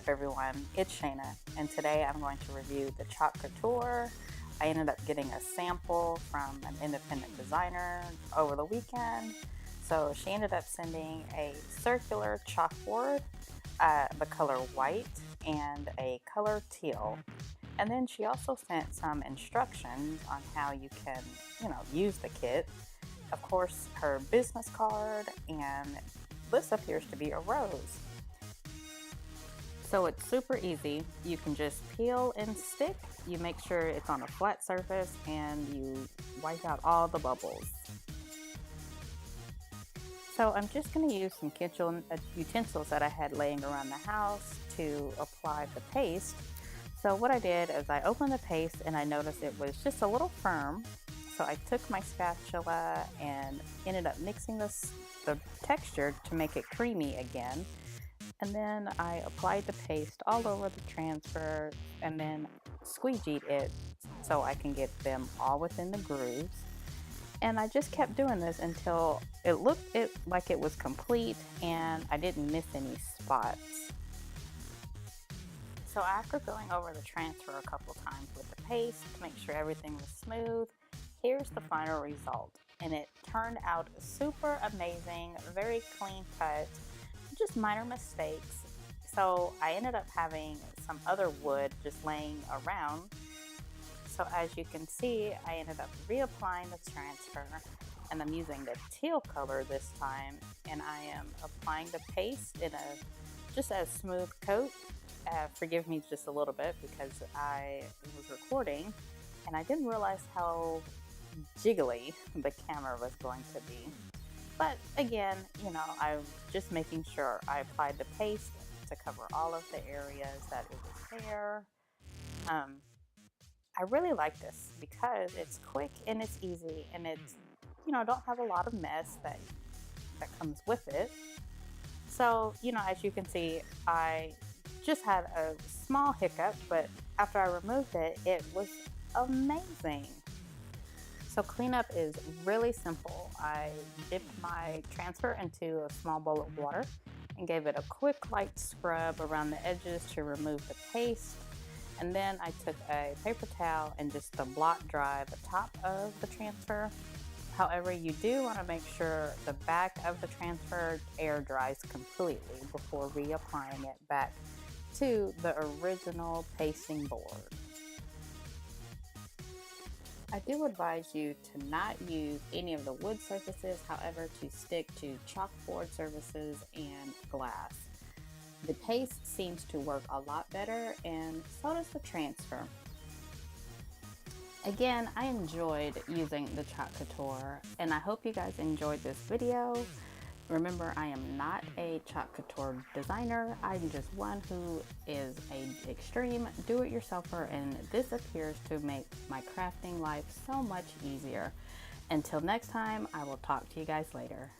everyone? It's Shayna, and today I'm going to review the Chalk Couture. I ended up getting a sample from an independent designer over the weekend. So she ended up sending a circular chalkboard, the color white, and a color teal. And then she also sent some instructions on how you can, use the kit. Of course, her business card, and this appears to be a rose. So it's super easy. You can just peel and stick. You make sure it's on a flat surface and you wipe out all the bubbles. So I'm just going to use some kitchen utensils that I had laying around the house to apply the paste. So what I did is I opened the paste and I noticed it was just a little firm. So I took my spatula and ended up mixing the texture to make it creamy again. And then I applied the paste all over the transfer and then squeegeed it so I can get them all within the grooves. And I just kept doing this until it looked like it was complete and I didn't miss any spots. So after going over the transfer a couple times with the paste to make sure everything was smooth, here's the final result. And it turned out super amazing, very clean cut, just minor mistakes. So I ended up having some other wood just laying around. So as you can see, I ended up reapplying the transfer, and I'm using the teal color this time, and I am applying the paste in just a smooth coat. Forgive me just a little bit because I was recording and I didn't realize how jiggly the camera was going to be. But again, I'm just making sure I applied the paste to cover all of the areas that it was there. I really like this because it's quick and it's easy and it's, don't have a lot of mess that comes with it. So, as you can see, I just had a small hiccup, but after I removed it, it was amazing. So cleanup is really simple. I dipped my transfer into a small bowl of water and gave it a quick light scrub around the edges to remove the paste. And then I took a paper towel and just to blot dry the top of the transfer. However, you do want to make sure the back of the transfer air dries completely before reapplying it back to the original pasting board. I do advise you to not use any of the wood surfaces, however, to stick to chalkboard surfaces and glass. The paste seems to work a lot better, and so does the transfer. Again, I enjoyed using the Chalk Couture, and I hope you guys enjoyed this video. Remember, I am not a Chalk Couture designer. I'm just one who is an extreme do-it-yourselfer, and this appears to make my crafting life so much easier. Until next time, I will talk to you guys later.